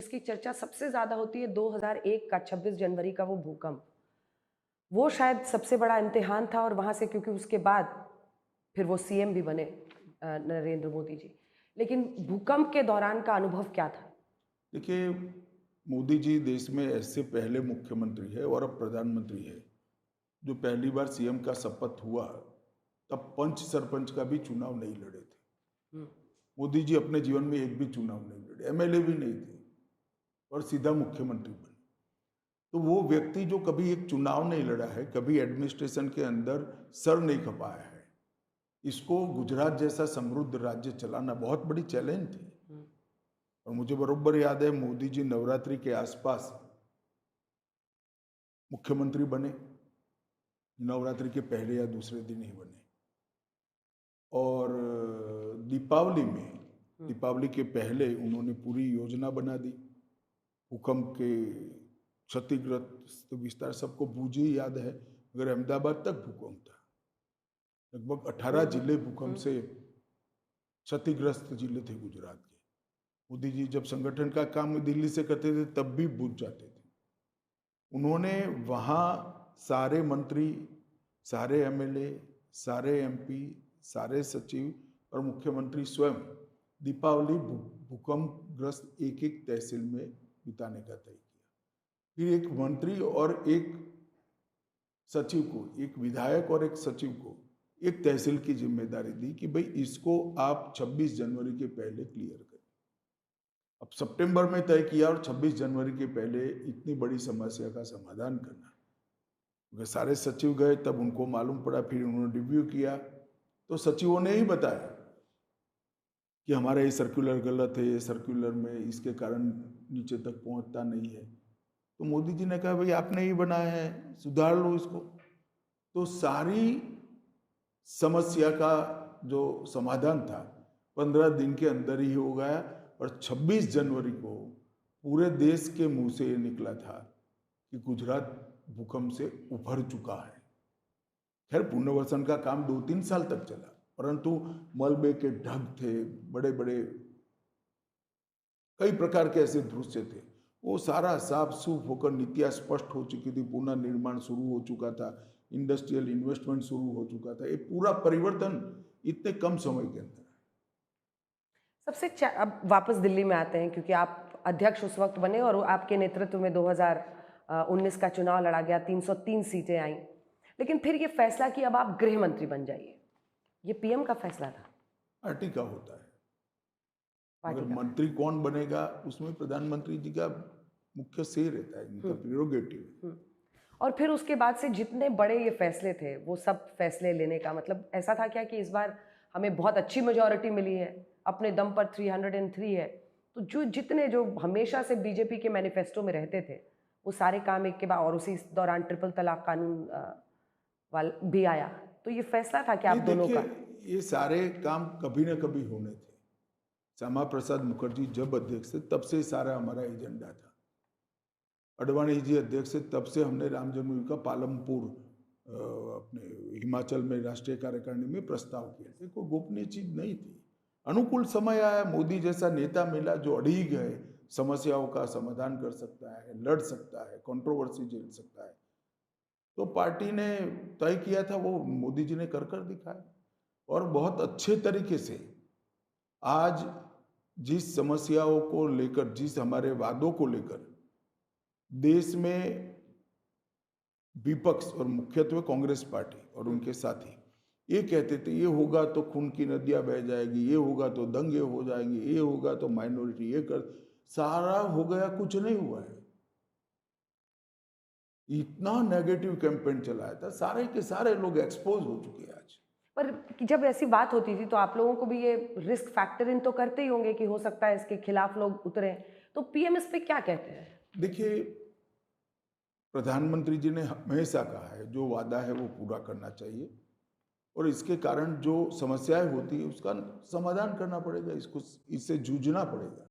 जिसकी चर्चा सबसे ज़्यादा होती है 2001 का 26 जनवरी का वो भूकंप। वो शायद सबसे बड़ा इम्तिहान था और वहाँ से क्योंकि उसके बाद फिर वो सीएम भी बने नरेंद्र मोदी जी। लेकिन भूकंप के दौरान का अनुभव क्या था? देखिए, मोदी जी देश में ऐसे पहले मुख्यमंत्री है और अब प्रधानमंत्री है जो पहली बार सीएम का शपथ हुआ तब पंच सरपंच का भी चुनाव नहीं लड़े थे। हुँ, मोदी जी अपने जीवन में एक भी चुनाव नहीं लड़े, एमएलए भी नहीं थे और सीधा मुख्यमंत्री बने। तो वो व्यक्ति जो कभी एक चुनाव नहीं लड़ा है, कभी एडमिनिस्ट्रेशन के अंदर सर नहीं खपाया है, इसको गुजरात जैसा समृद्ध राज्य चलाना बहुत बड़ी चैलेंज थी। हुँ, और मुझे बरोबर याद है मोदी जी नवरात्रि के आसपास मुख्यमंत्री बने, नवरात्रि के पहले या दूसरे दिन ही बने। और दीपावली में, हुँ, दीपावली के पहले उन्होंने पूरी योजना बना दी। भूकंप के क्षतिग्रस्त विस्तार सबको बूझे याद है, मगर अहमदाबाद तक भूकंप था। लगभग 18 जिले भूकंप हुँ, से क्षतिग्रस्त जिले थे गुजरात के। मोदी जी जब संगठन का काम दिल्ली से करते थे तब भी बूझ जाते थे। उन्होंने वहाँ सारे मंत्री, सारे एमएलए, सारे एमपी, सारे सचिव और मुख्यमंत्री स्वयं दीपावली भूकंपग्रस्त एक एक तहसील में बिताने का तय किया। फिर एक मंत्री और एक सचिव को, एक विधायक और एक सचिव को एक तहसील की जिम्मेदारी दी कि भाई इसको आप 26 जनवरी के पहले क्लियर करें। अब सितंबर में तय किया और 26 जनवरी के पहले इतनी बड़ी समस्या का समाधान करना। वे सारे सचिव गए तब उनको मालूम पड़ा, फिर उन्होंने रिव्यू किया तो सचिवों ने ही बताया कि हमारा ये सर्कुलर गलत है, ये सर्कुलर में इसके कारण नीचे तक पहुंचता नहीं है। तो मोदी जी ने कहा भाई आपने ही बनाया है, सुधार लो इसको। तो सारी समस्या का जो समाधान था 15 दिन के अंदर ही हो गया और 26 जनवरी को पूरे देश के मुंह से ये निकला था कि गुजरात भूकंप से उभर चुका है। खैर पुनर्वसन का काम 2-3 साल तक चला, परंतु मलबे के ढग थे, बड़े बड़े कई प्रकार के ऐसे दृश्य थे। वो सारा साफ सूफ होकर नीतियाँ स्पष्ट हो चुकी थी, पुनर्निर्माण शुरू हो चुका था, इंडस्ट्रियल इन्वेस्टमेंट शुरू हो चुका था। ये पूरा परिवर्तन इतने कम समय के अंदर। अब वापस दिल्ली में आते हैं क्योंकि आप अध्यक्ष उस वक़्त बने और आपके नेतृत्व में 2019 का चुनाव लड़ा गया, 303 सीटें आईं। लेकिन फिर ये फैसला कि अब आप गृह मंत्री बन जाइए। ये पीएम का फैसला था, पार्टी का होता है, पार्टी मगर का मंत्री कौन बनेगा उसमें प्रधानमंत्री जी का मुख्य से रहता है, हुँ, उनका प्रेरोगेटिव। हुँ। और फिर उसके बाद से जितने बड़े ये फैसले थे, वो सब फैसले लेने का मतलब ऐसा था क्या कि इस बार हमें बहुत अच्छी मेजॉरिटी मिली है, अपने दम पर 303 है, तो जो हमेशा से बीजेपी के मैनिफेस्टो में रहते थे, वो सारे काम एक के बाद और उसी दौरान ट्रिपल तलाक कानून वाल भी आया। तो ये फैसला था क्या नहीं आप दोनों देखिए, का? ये सारे काम कभी ना कभी होने थे। श्यामा प्रसाद मुखर्जी जब अध्यक्ष थे तब से सारा हमारा एजेंडा था। अडवाणी जी अध्यक्ष थे तब से हमने राम जन्मभूमि का पालमपुर अपने हिमाचल में राष्ट्रीय कार्यकारिणी में प्रस्ताव किया थे। कोई गोपनीय चीज नहीं थी। अनुकूल समय आया, मोदी जैसा नेता मिला जो अड़िग है, समस्याओं का समाधान कर सकता है, लड़ सकता है, कंट्रोवर्सी झेल सकता है, तो पार्टी ने तय किया था, वो मोदी जी ने कर दिखाया और बहुत अच्छे तरीके से। आज जिस समस्याओं को लेकर, जिस हमारे वादों को लेकर देश में विपक्ष और मुख्यत्वे कांग्रेस पार्टी और हुँ। उनके साथी ये कहते थे ये होगा तो खून की नदियां बह जाएगी, ये होगा तो दंगे हो जाएंगे, ये होगा तो माइनॉरिटी ये कर, सारा हो गया, कुछ नहीं हुआ है। इतना नेगेटिव कैंपेन चलाया था, सारे के सारे लोग एक्सपोज हो चुके हैं आज। पर जब ऐसी बात होती थी तो आप लोगों को भी ये रिस्क फैक्टर इन तो करते ही होंगे कि हो सकता है इसके खिलाफ लोग उतरें, तो पीएम इस पे क्या कहते हैं? देखिए, प्रधानमंत्री जी ने हमेशा कहा है जो वादा है वो पूरा करना चाहिए और इसके कारण जो समस्याएं होती है उसका समाधान करना पड़ेगा, इसको इससे जूझना पड़ेगा।